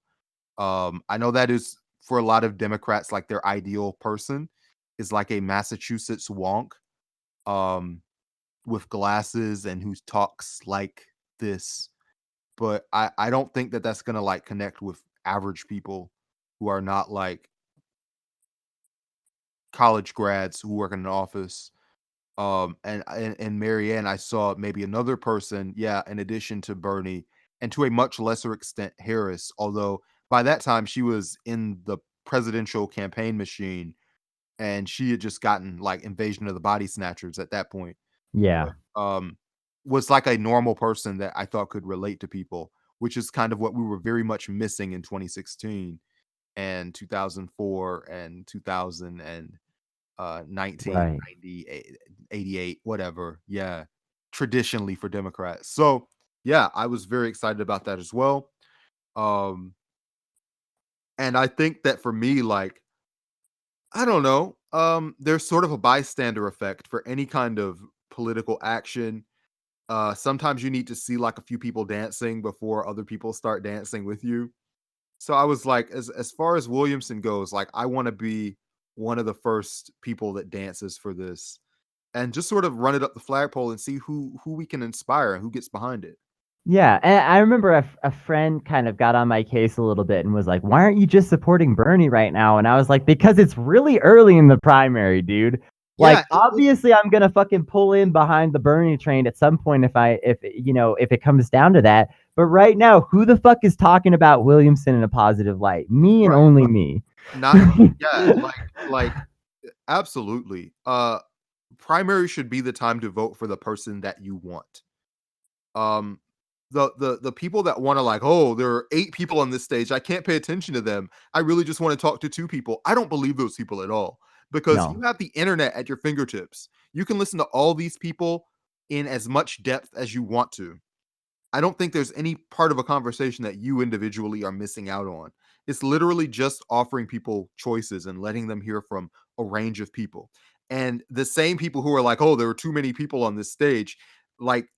I know that is for a lot of Democrats like their ideal person is like a Massachusetts wonk, um, with glasses and who talks like this. But I don't think that that's gonna like connect with average people who are not like college grads who work in an office. And Marianne, I saw maybe another person, yeah, in addition to Bernie, and to a much lesser extent Harris, although by that time she was in the presidential campaign machine and she had just gotten like invasion of the body snatchers at that point. Yeah, But was like a normal person that I thought could relate to people, which is kind of what we were very much missing in 2016 and 2004 and 2000 and right. 1998, 88, whatever. Yeah. Traditionally for Democrats. So, yeah, I was very excited about that as well. Um, and I think that for me, like, I don't know, there's sort of a bystander effect for any kind of political action. Sometimes you need to see like a few people dancing before other people start dancing with you. So I was like, as far as Williamson goes, like I want to be one of the first people that dances for this and just sort of run it up the flagpole and see who we can inspire and who gets behind it. Yeah, and I remember a friend kind of got on my case a little bit and was like, "Why aren't you just supporting Bernie right now?" And I was like, "Because it's really early in the primary, dude. Yeah, Like, obviously, I'm gonna fucking pull in behind the Bernie train at some point if it comes down to that. But right now, who the fuck is talking about Williamson in a positive light? Me and right. only me." Not yeah, like absolutely. Primary should be the time to vote for the person that you want. Um the people that want to like, oh, there are 8 people on this stage. I can't pay attention to them. I really just want to talk to 2 people. I don't believe those people at all because you No. have the internet at your fingertips. You can listen to all these people in as much depth as you want to. I don't think there's any part of a conversation that you individually are missing out on. It's literally just offering people choices and letting them hear from a range of people. And the same people who are like, "Oh, there were too many people on this stage," like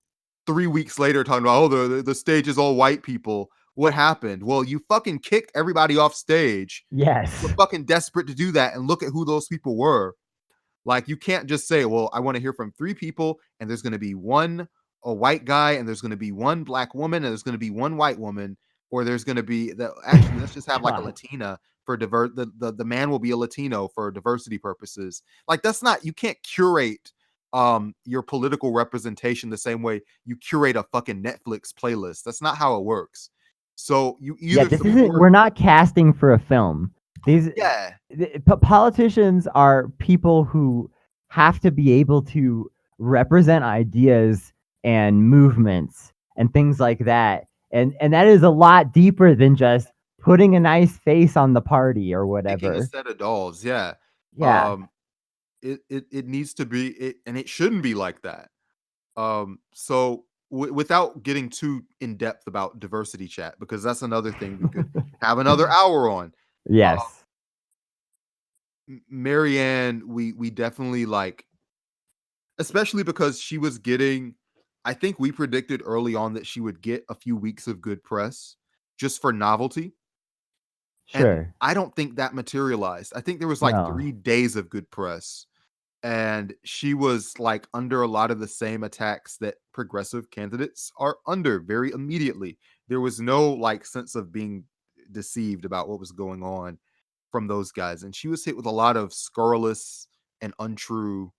3 weeks later talking about, "Oh, the stage is all white people. What happened?" Well, you fucking kicked everybody off stage. You're Yes. fucking desperate to do that and look at who those people were. Like you can't just say, "Well, I want to hear from 3 people, and there's going to be one a white guy, and there's going to be one black woman, and there's going to be one white woman, or there's going to be the actually let's just have like a God. Latina for the man will be a Latino for diversity purposes." Like that's not you can't curate your political representation the same way you curate a fucking Netflix playlist. That's not how it works. So you Yeah, either this isn't. support We're not casting for a film. These yeah, politicians are people who have to be able to represent ideas and movements and things like that. And that is a lot deeper than just putting a nice face on the party or making a whatever. set of dolls, yeah. Yeah. Um it needs to be it and it shouldn't be like that. So without getting too in depth about diversity chat, because that's another thing we could have another hour on. Uh, Yes. Marianne, we definitely like, especially because she was getting. I think we predicted early on that she would get a few weeks of good press just for novelty, and Sure. I don't think that materialized. I think there was like No. 3 days of good press and she was like under a lot of the same attacks that progressive candidates are under very immediately. There was no like sense of being deceived about what was going on. from those guys, and she was hit with a lot of scurrilous and untrue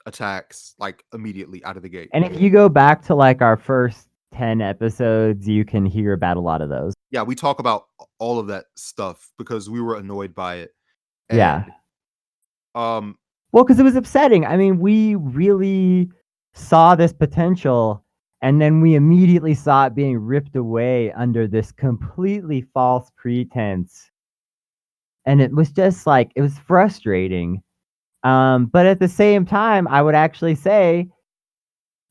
attacks, like, immediately out of the gate. And if you go back to like our first 10 episodes, you can hear about a lot of those. Yeah, we talk about all of that stuff because we were annoyed by it. Yeah. And um Well, because it was upsetting. I mean, we really saw this potential, and then we immediately saw it being ripped away under this completely false pretense. And it was just like, it was frustrating. But at the same time, I would actually say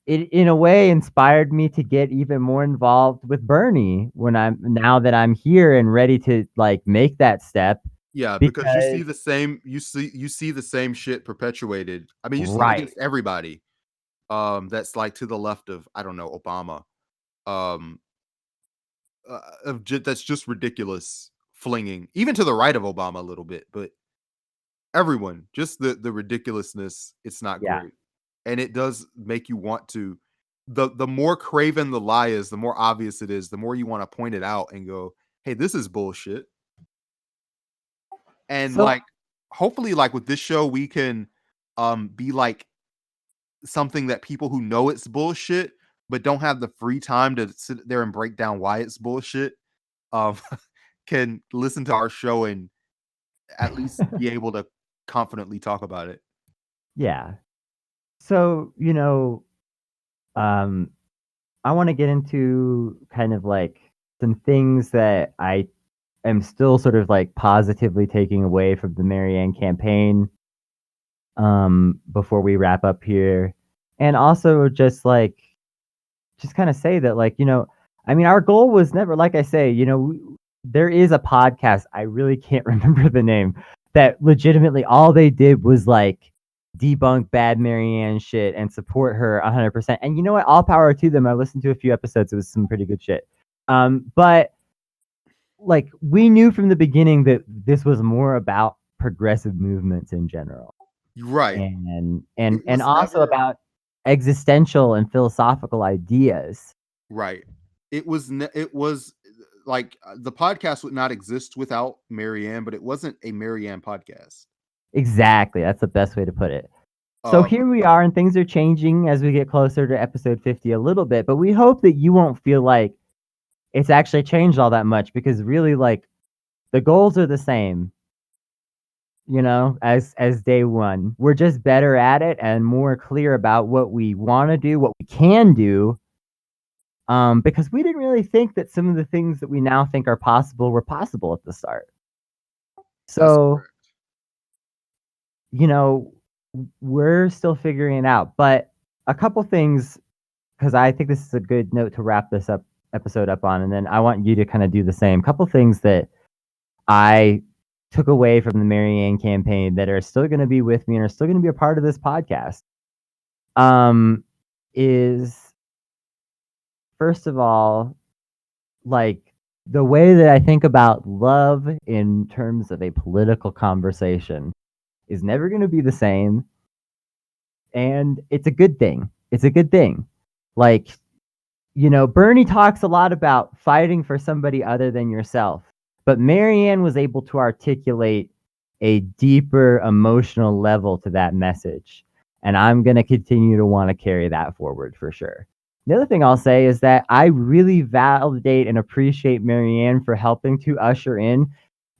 it, in a way, inspired me to get even more involved with Bernie now that I'm here and ready to like make that step. yeah, because Because you see the same shit perpetuated. I mean, you see it right, against everybody that's like to the left of, I don't know, Obama. Um that's just ridiculous flinging, even to the right of Obama a little bit, but everyone, just the ridiculousness, it's not yeah. great. And it does make you want to, the more craven the lie is, the more obvious it is, the more you want to point it out and go, "Hey, this is bullshit." And So like hopefully like with this show we can be like something that people who know it's bullshit but don't have the free time to sit there and break down why it's bullshit um can listen to our show and at least be able to confidently talk about it. yeah. So, um, I want to get into kind of like some things that I am still sort of like positively taking away from the Marianne campaign before we wrap up here. And also just kind of say that like, I mean, our goal was never, like I say, there is a podcast, I really can't remember the name, that legitimately all they did was like debunk bad Marianne shit and support her 100%. And you know what? All power to them. I listened to a few episodes. It was some pretty good shit. But like we knew from the beginning that this was more about progressive movements in general, Right. and It and was also never about existential and philosophical ideas. right. It was like the podcast would not exist without Marianne, but it wasn't a Marianne podcast. Exactly. That's the best way to put it. So Um here we are, and things are changing as we get closer to episode 50 a little bit, but we hope that you won't feel like it's actually changed all that much because really, like, the goals are the same, as day one. We're just better at it and more clear about what we want to do, what we can do, because we didn't really think that some of the things that we now think are possible were possible at the start. that's So, correct. you know, we're still figuring it out. But a couple things, because I think this is a good note to wrap this episode up on, and then I want you to kind of do the same. Couple things that I took away from the Marianne campaign that are still going to be with me and are still going to be a part of this podcast. Is first of all, like the way that I think about love in terms of a political conversation is never going to be the same. And it's a good thing. It's a good thing. Like, Bernie talks a lot about fighting for somebody other than yourself, but Marianne was able to articulate a deeper emotional level to that message. And I'm going to continue to want to carry that forward for sure. The other thing I'll say is that I really validate and appreciate Marianne for helping to usher in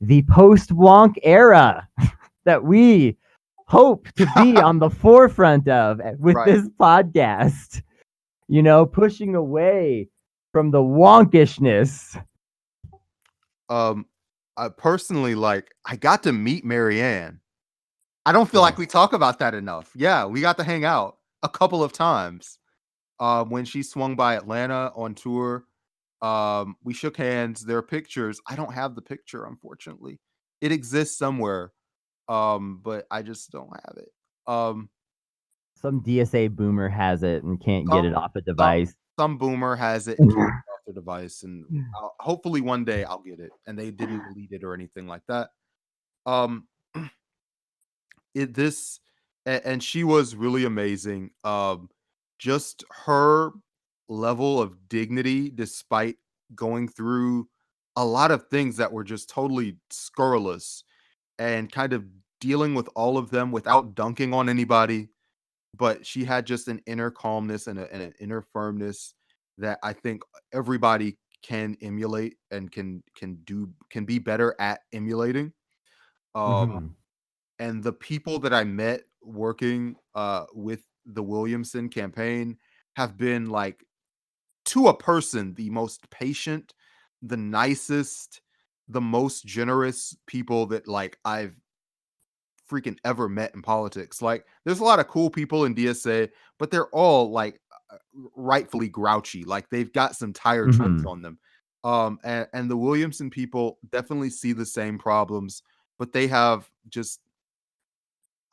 the post Wonk era that we hope to be on the forefront of with Right. this podcast, pushing away from the wonkishness. Um I personally like I got to meet Marianne. I don't feel like Yes. we talk about that enough. Yeah, we got to hang out a couple of times. When she swung by Atlanta on tour, we shook hands. There are pictures. I don't have the picture, unfortunately. It exists somewhere, but I just don't have it. Um, Some DSA boomer has it and can't get some it off a some device. some boomer has it and can't get off their device, and hopefully one day I'll get it. And they didn't delete it or anything like that. Um, it this and she was really amazing. Just her level of dignity despite going through a lot of things that were just totally scurrilous, and kind of dealing with all of them without dunking on anybody. But she had just an inner calmness and an inner firmness that I think everybody can emulate and can be better at emulating. Mhm. And the people that I met working with the Williamson campaign have been like, to a person, the most patient, the nicest, the most generous people that like I've freaking ever met in politics. Like, there's a lot of cool people in DSA, but they're all like rightfully grouchy. Like, they've got some tire treads Mhm. on them. And the Williamson people definitely see the same problems, but they have just,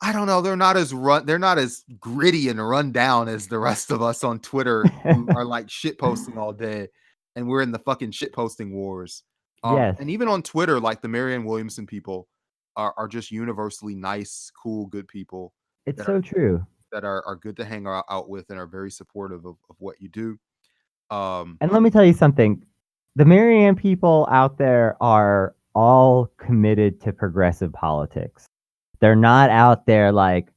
I don't know, they're not as gritty and run down as the rest of us on Twitter who are like shit posting all day, and we're in the fucking shit posting wars. Yes. And even on Twitter, like the Marianne Williamson people are just universally nice, cool, good people It's that are so true. are good to hang out with and are very supportive of what you do. Um, And let me tell you something. The Marianne people out there are all committed to progressive politics. They're not out there like,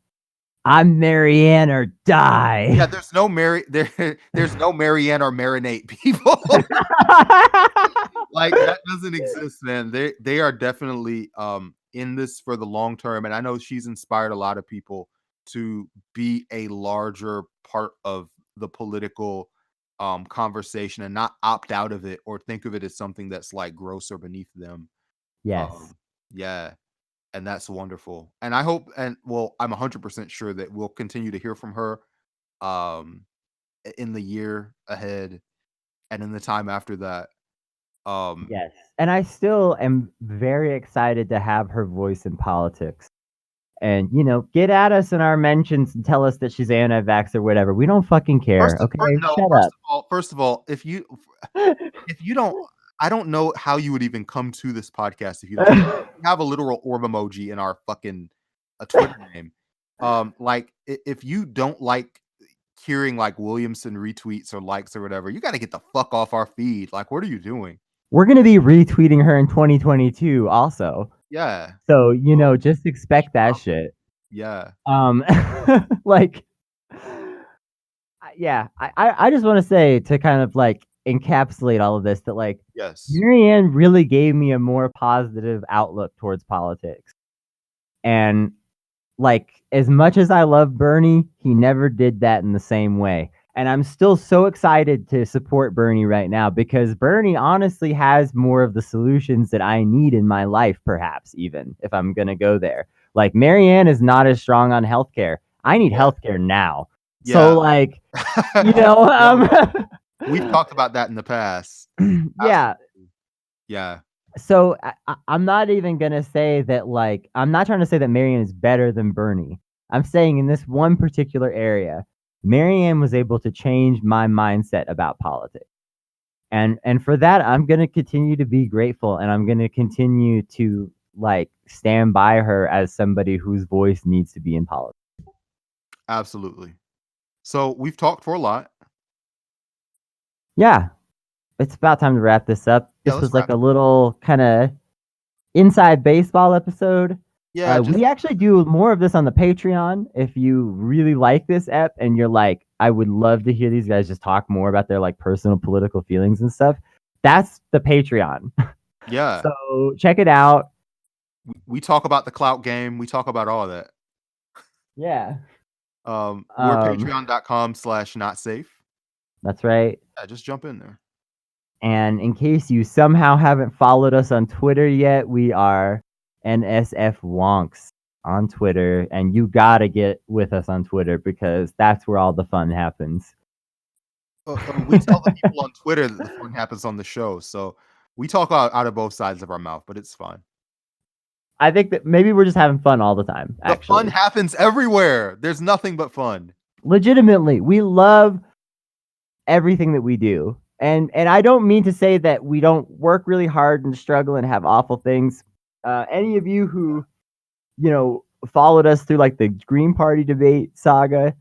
I'm Marianne or die. yeah, there's no Marianne or marinate people. Like, that doesn't exist, man. They are definitely in this for the long term, and I know she's inspired a lot of people to be a larger part of the political conversation and not opt out of it or think of it as something that's like gross or beneath them. Yes. Um yeah, and that's wonderful. And I hope, and well, I'm 100% sure that we'll continue to hear from her um in the year ahead and in the time after that. Um Yes. And I still am very excited to have her voice in politics. And, get at us in our mentions and tell us that she's anti-vax or whatever. We don't fucking care. Okay? No, Shut up. first of all, if you don't, I don't know how you would even come to this podcast if you don't have a literal orb emoji in our fucking Twitter name. Like, if you don't like hearing like Williamson retweets or likes or whatever, you got to get the fuck off our feed. Like, what are you doing? We're going to be retweeting her in 2022 also. Yeah, So, just expect that shit. yeah, Um, like, yeah, I just want to say to kind of like encapsulate all of this that like yes, Marianne really gave me a more positive outlook towards politics. And like as much as I love Bernie, he never did that in the same way. And I'm still so excited to support Bernie right now because Bernie honestly has more of the solutions that I need in my life, perhaps, even if I'm going to go there. Like, Marianne is not as strong on healthcare. I need yeah, healthcare now. So, yeah. like, you know, Yeah, um, we've talked about that in the past. yeah. Absolutely. Yeah. So I'm not even gonna say that like I'm not trying to say that Marianne is better than Bernie. I'm saying in this one particular area, Marianne was able to change my mindset about politics. And for that, I'm gonna continue to be grateful and I'm gonna continue to like stand by her as somebody whose voice needs to be in politics. Absolutely. So we've talked for a lot. Yeah, it's about time to wrap this up. Yeah, This let's was like wrap a it. little kind of inside baseball episode. Yeah, just We actually do more of this on the Patreon. If you really like this app and you're like, I would love to hear these guys just talk more about their like personal political feelings and stuff. That's the Patreon. yeah. So check it out. We talk about the clout game. We talk about all of that. Yeah. We're Um, patreon.com/not safe. that's right. Yeah, just jump in there. And in case you somehow haven't followed us on Twitter yet, we are NSF Wonks on Twitter. And you got to get with us on Twitter because that's where all the fun happens. We tell the people on Twitter that the fun happens on the show. So we talk out of both sides of our mouth, but it's fine. I think that maybe we're just having fun all the time, The fun actually. happens everywhere. There's nothing but fun. Legitimately, we love everything that we do. And I don't mean to say that we don't work really hard and struggle and have awful things. Any of you who, followed us through like the Green Party debate saga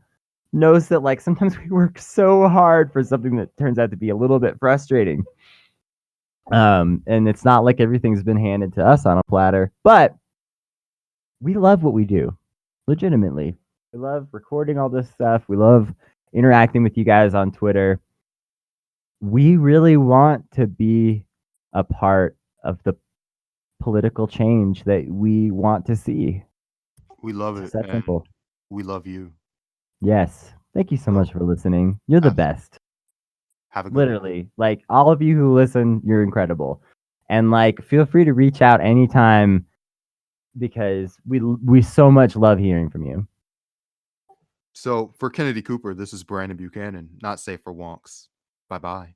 knows that like sometimes we work so hard for something that turns out to be a little bit frustrating. And it's not like everything's been handed to us on a platter, but we love what we do, legitimately. We love recording all this stuff. We love interacting with you guys on Twitter. We really want to be a part of the political change that we want to see. We love It's it, just that and simple. we love you. Yes. Thank you so So much for listening. You're the absolutely. best. Have a good one. Literally. Like all of you who listen, you're incredible. And like feel free to reach out anytime because we so much love hearing from you. So for Kennedy Cooper, this is Brandon Buchanan, not safe for wonks. Bye bye.